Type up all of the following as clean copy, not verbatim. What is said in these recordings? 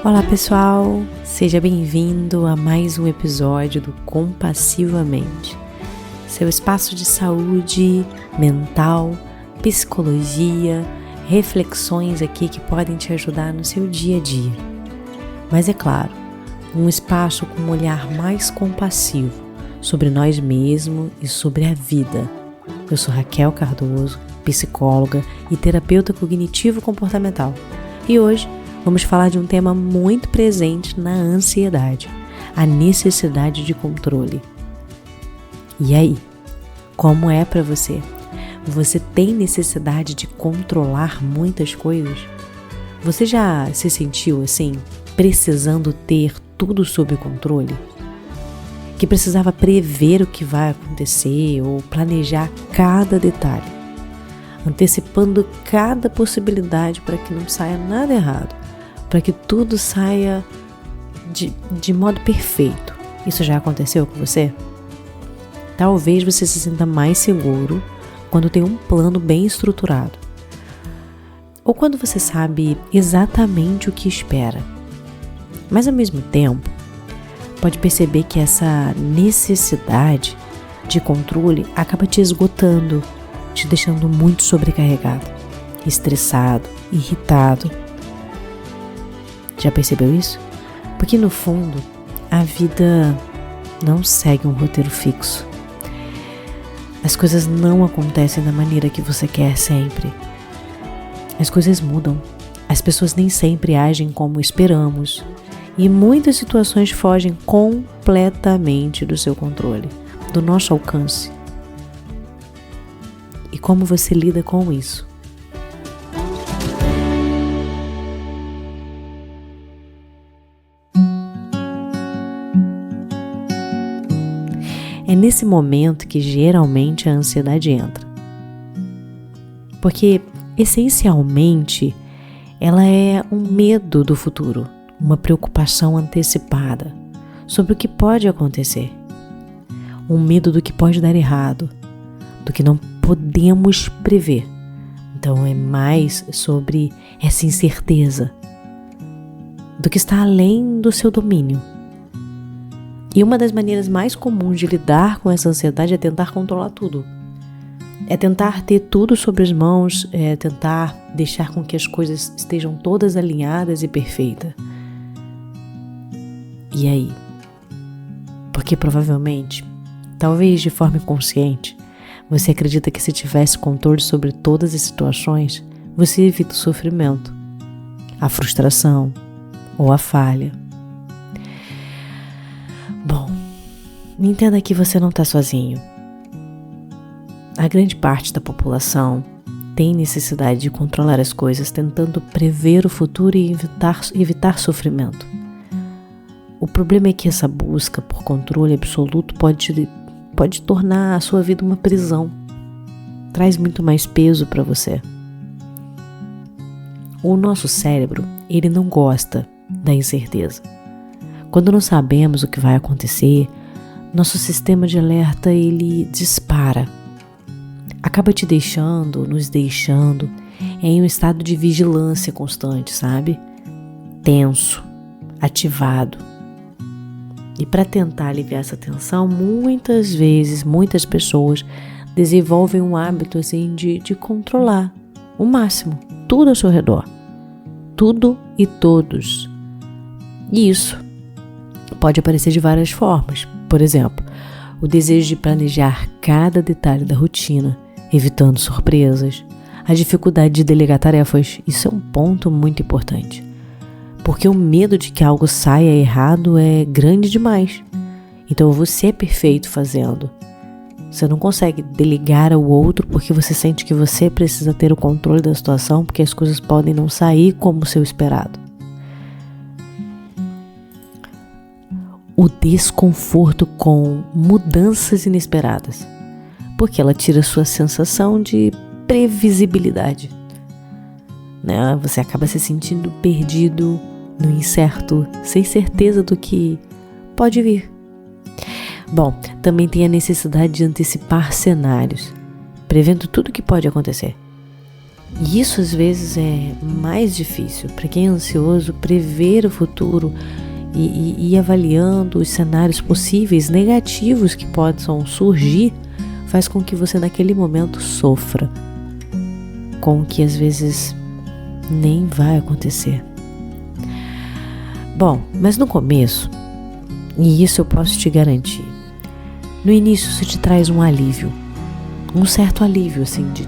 Olá pessoal, seja bem-vindo a mais um episódio do Compassivamente, seu espaço de saúde mental, psicologia, reflexões aqui que podem te ajudar no seu dia a dia. Mas é claro, um espaço com um olhar mais compassivo sobre nós mesmos e sobre a vida. Eu sou Raquel Cardoso, psicóloga e terapeuta cognitivo-comportamental, e hoje vamos falar de um tema muito presente na ansiedade, a necessidade de controle. E aí, como é para você? Você tem necessidade de controlar muitas coisas? Você já se sentiu assim, precisando ter tudo sob controle? Que precisava prever o que vai acontecer ou planejar cada detalhe, antecipando cada possibilidade para que não saia nada errado, para que tudo saia de modo perfeito. Isso já aconteceu com você? Talvez você se sinta mais seguro quando tem um plano bem estruturado, ou quando você sabe exatamente o que espera. Mas ao mesmo tempo, pode perceber que essa necessidade de controle acaba te esgotando, te deixando muito sobrecarregado, estressado, irritado. Já percebeu isso? Porque no fundo, a vida não segue um roteiro fixo. As coisas não acontecem da maneira que você quer sempre. As coisas mudam. As pessoas nem sempre agem como esperamos. E muitas situações fogem completamente do seu controle, do nosso alcance. E como você lida com isso? É nesse momento que geralmente a ansiedade entra. Porque, essencialmente, ela é um medo do futuro, uma preocupação antecipada sobre o que pode acontecer, um medo do que pode dar errado, do que não podemos prever. Então é mais sobre essa incerteza, do que está além do seu domínio. E uma das maneiras mais comuns de lidar com essa ansiedade é tentar controlar tudo. É tentar ter tudo sob as mãos, é tentar deixar com que as coisas estejam todas alinhadas e perfeitas. E aí? Porque provavelmente, talvez de forma inconsciente, você acredita que se tivesse controle sobre todas as situações, você evita o sofrimento, a frustração ou a falha. Bom, entenda que você não está sozinho. A grande parte da população tem necessidade de controlar as coisas, tentando prever o futuro e evitar sofrimento. O problema é que essa busca por controle absoluto pode tornar a sua vida uma prisão. Traz muito mais peso para você. O nosso cérebro, ele não gosta da incerteza. Quando não sabemos o que vai acontecer, nosso sistema de alerta ele dispara. Acaba nos deixando em um estado de vigilância constante, sabe? Tenso, ativado. E para tentar aliviar essa tensão, muitas vezes, muitas pessoas desenvolvem um hábito assim de controlar o máximo, tudo ao seu redor. Tudo e todos. E isso pode aparecer de várias formas. Por exemplo, o desejo de planejar cada detalhe da rotina, evitando surpresas, a dificuldade de delegar tarefas. Isso é um ponto muito importante, porque o medo de que algo saia errado é grande demais. Então você é perfeito fazendo. Você não consegue delegar ao outro porque você sente que você precisa ter o controle da situação, porque as coisas podem não sair como o seu esperado. O desconforto com mudanças inesperadas, porque ela tira a sua sensação de previsibilidade, né? Você acaba se sentindo perdido, no incerto, sem certeza do que pode vir. Bom, também tem a necessidade de antecipar cenários, prevendo tudo o que pode acontecer. E isso às vezes é mais difícil. Para quem é ansioso, prever o futuro e ir avaliando os cenários possíveis negativos que possam surgir faz com que você naquele momento sofra com o que às vezes nem vai acontecer. Bom, mas no começo, e isso eu posso te garantir, no início isso te traz um alívio, um certo alívio assim de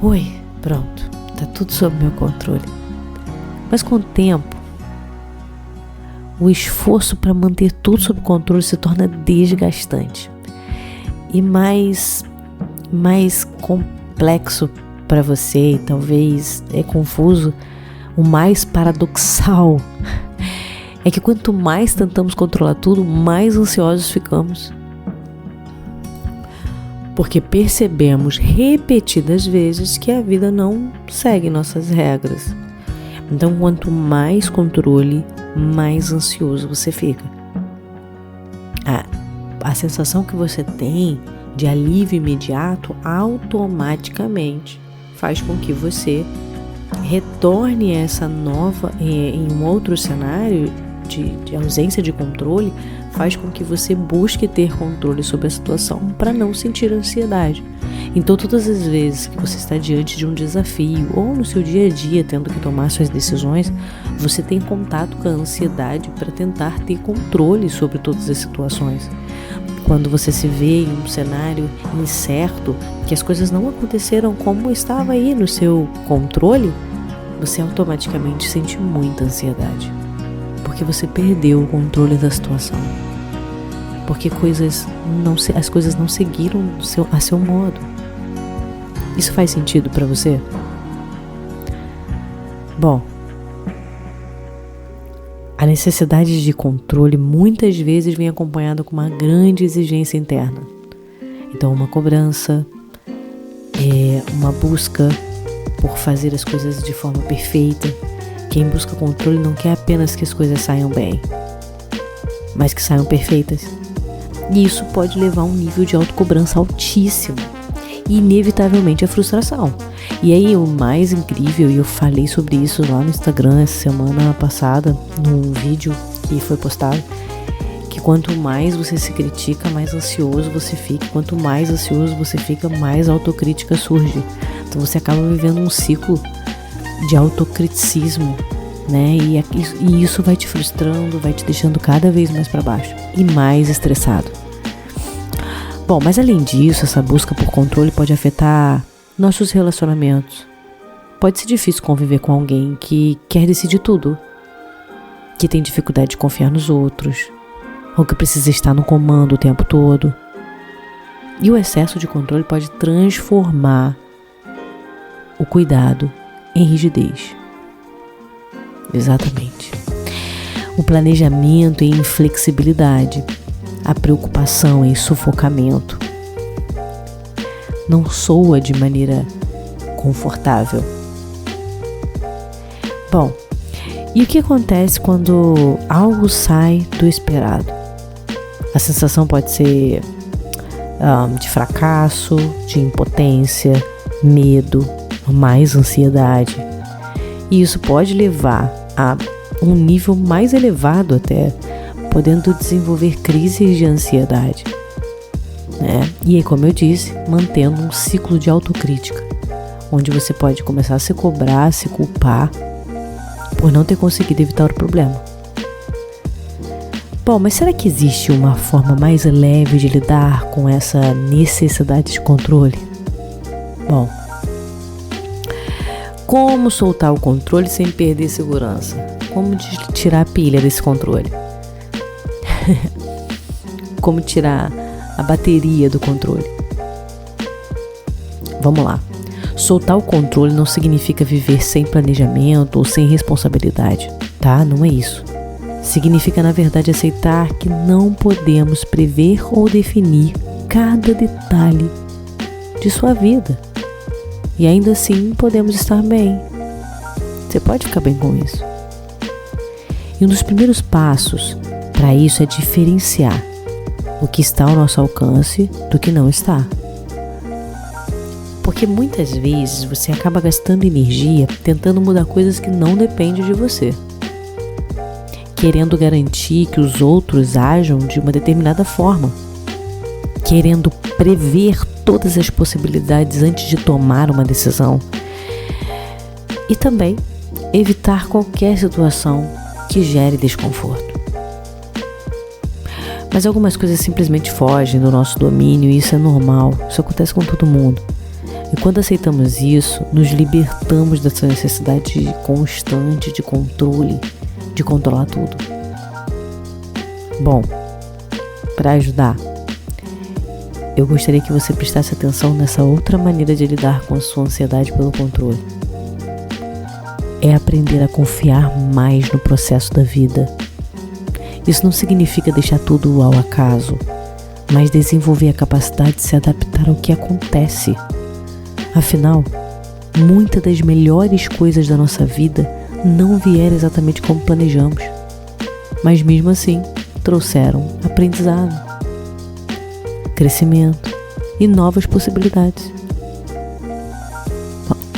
oi, pronto, tá tudo sob meu controle. Mas com o tempo, o esforço para manter tudo sob controle se torna desgastante e mais complexo para você, e talvez é confuso. O mais paradoxal é que quanto mais tentamos controlar tudo, mais ansiosos ficamos. Porque percebemos repetidas vezes que a vida não segue nossas regras. Então, quanto mais controle, mais ansioso você fica. A sensação que você tem de alívio imediato automaticamente faz com que você retorne a essa nova, em um outro cenário de ausência de controle, faz com que você busque ter controle sobre a situação para não sentir ansiedade. Então, todas as vezes que você está diante de um desafio ou no seu dia a dia tendo que tomar suas decisões, você tem contato com a ansiedade para tentar ter controle sobre todas as situações. Quando você se vê em um cenário incerto, que as coisas não aconteceram como estava aí no seu controle, você automaticamente sente muita ansiedade. Porque você perdeu o controle da situação. Porque as coisas não seguiram a seu modo. Isso faz sentido para você? Bom, a necessidade de controle muitas vezes vem acompanhada com uma grande exigência interna. Então, uma cobrança, uma busca por fazer as coisas de forma perfeita. Quem busca controle não quer apenas que as coisas saiam bem, mas que saiam perfeitas. E isso pode levar a um nível de autocobrança altíssimo e inevitavelmente a frustração. E aí o mais incrível, e eu falei sobre isso lá no Instagram essa semana passada, num vídeo que foi postado, que quanto mais você se critica, mais ansioso você fica. Quanto mais ansioso você fica, mais autocrítica surge. Então você acaba vivendo um ciclo de autocriticismo, né? E isso vai te frustrando, vai te deixando cada vez mais para baixo e mais estressado. Bom, mas além disso, essa busca por controle pode afetar nossos relacionamentos. Pode ser difícil conviver com alguém que quer decidir tudo, que tem dificuldade de confiar nos outros, ou que precisa estar no comando o tempo todo. E o excesso de controle pode transformar o cuidado em rigidez. Exatamente. O planejamento em inflexibilidade, a preocupação em sufocamento. Não soa de maneira confortável. Bom, e o que acontece quando algo sai do esperado? A sensação pode ser de fracasso, de impotência, medo, mais ansiedade. E isso pode levar a um nível mais elevado até, podendo desenvolver crises de ansiedade. E aí, como eu disse, mantendo um ciclo de autocrítica, onde você pode começar a se cobrar, se culpar por não ter conseguido evitar o problema. Bom, mas será que existe uma forma mais leve de lidar com essa necessidade de controle? Bom, como soltar o controle sem perder segurança? Como tirar a pilha desse controle? Como tirar a bateria do controle? Vamos lá. Soltar o controle não significa viver sem planejamento ou sem responsabilidade, tá? Não é isso. Significa, na verdade, aceitar que não podemos prever ou definir cada detalhe de sua vida. E ainda assim podemos estar bem. Você pode ficar bem com isso. E um dos primeiros passos para isso é diferenciar o que está ao nosso alcance do que não está. Porque muitas vezes você acaba gastando energia tentando mudar coisas que não dependem de você, querendo garantir que os outros ajam de uma determinada forma, querendo prever todas as possibilidades antes de tomar uma decisão e também evitar qualquer situação que gere desconforto. Mas algumas coisas simplesmente fogem do nosso domínio e isso é normal, isso acontece com todo mundo. E quando aceitamos isso, nos libertamos dessa necessidade constante de controle, de controlar tudo. Bom, para ajudar, eu gostaria que você prestasse atenção nessa outra maneira de lidar com a sua ansiedade pelo controle. É aprender a confiar mais no processo da vida. Isso não significa deixar tudo ao acaso, mas desenvolver a capacidade de se adaptar ao que acontece. Afinal, muitas das melhores coisas da nossa vida não vieram exatamente como planejamos, mas mesmo assim trouxeram aprendizado, crescimento e novas possibilidades.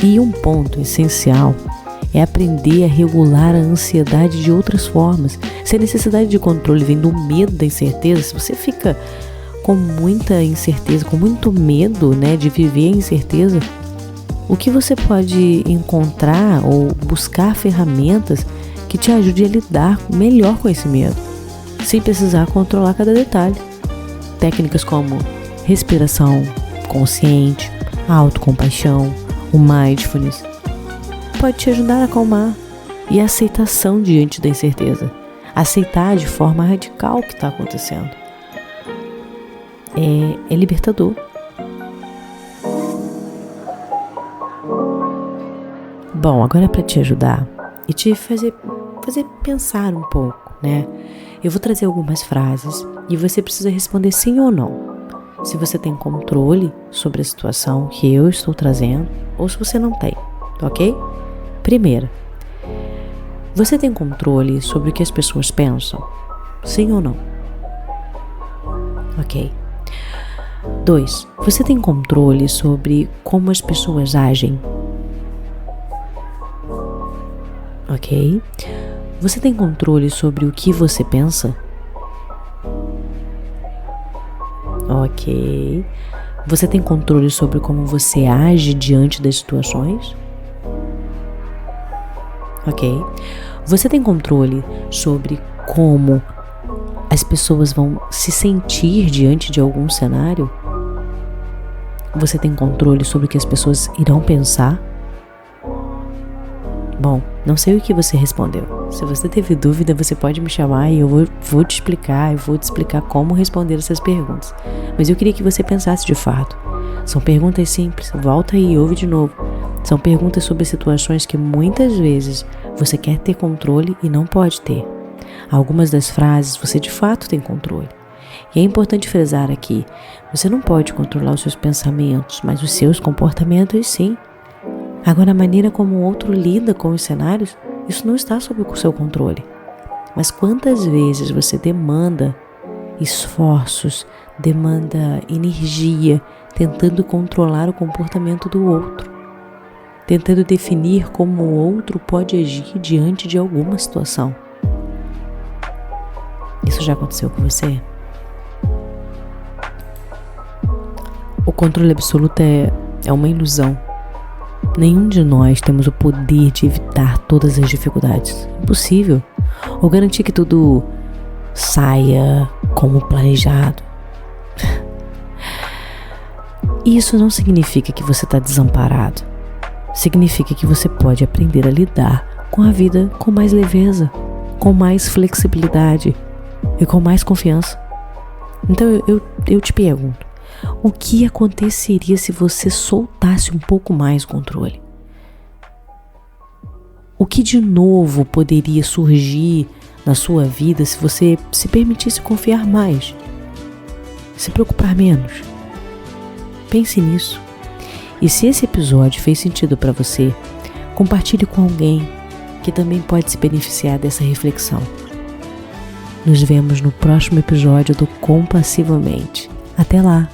E um ponto essencial é aprender a regular a ansiedade de outras formas. Se a necessidade de controle vem do medo da incerteza, se você fica com muita incerteza, com muito medo, de viver a incerteza, o que você pode encontrar ou buscar ferramentas que te ajudem a lidar melhor com esse medo, sem precisar controlar cada detalhe. Técnicas como respiração consciente, a autocompaixão, o mindfulness, pode te ajudar a acalmar, e a aceitação diante da incerteza. Aceitar de forma radical o que está acontecendo. É libertador. Bom, agora é para te ajudar e te fazer pensar um pouco, Eu vou trazer algumas frases e você precisa responder sim ou não. Se você tem controle sobre a situação que eu estou trazendo ou se você não tem, ok? Primeira, você tem controle sobre o que as pessoas pensam? Sim ou não? Ok. 2, você tem controle sobre como as pessoas agem? Ok. Você tem controle sobre o que você pensa? Ok. Você tem controle sobre como você age diante das situações? Ok. Você tem controle sobre como as pessoas vão se sentir diante de algum cenário? Você tem controle sobre o que as pessoas irão pensar? Bom, não sei o que você respondeu. Se você teve dúvida, você pode me chamar e eu vou te explicar como responder essas perguntas. Mas eu queria que você pensasse de fato. São perguntas simples, volta aí e ouve de novo. São perguntas sobre situações que muitas vezes você quer ter controle e não pode ter. Algumas das frases você de fato tem controle. E é importante frisar aqui, você não pode controlar os seus pensamentos, mas os seus comportamentos sim. Agora, a maneira como o outro lida com os cenários, isso não está sob o seu controle. Mas quantas vezes você demanda esforços, demanda energia, tentando controlar o comportamento do outro, tentando definir como o outro pode agir diante de alguma situação. Isso já aconteceu com você? O controle absoluto é uma ilusão. Nenhum de nós temos o poder de evitar todas as dificuldades. Impossível. Ou garantir que tudo saia como planejado. Isso não significa que você está desamparado. Significa que você pode aprender a lidar com a vida com mais leveza, com mais flexibilidade e com mais confiança. Então eu te pergunto, o que aconteceria se você soltasse um pouco mais o controle? O que de novo poderia surgir na sua vida se você se permitisse confiar mais, se preocupar menos? Pense nisso. E se esse episódio fez sentido para você, compartilhe com alguém que também pode se beneficiar dessa reflexão. Nos vemos no próximo episódio do Compassivamente. Até lá!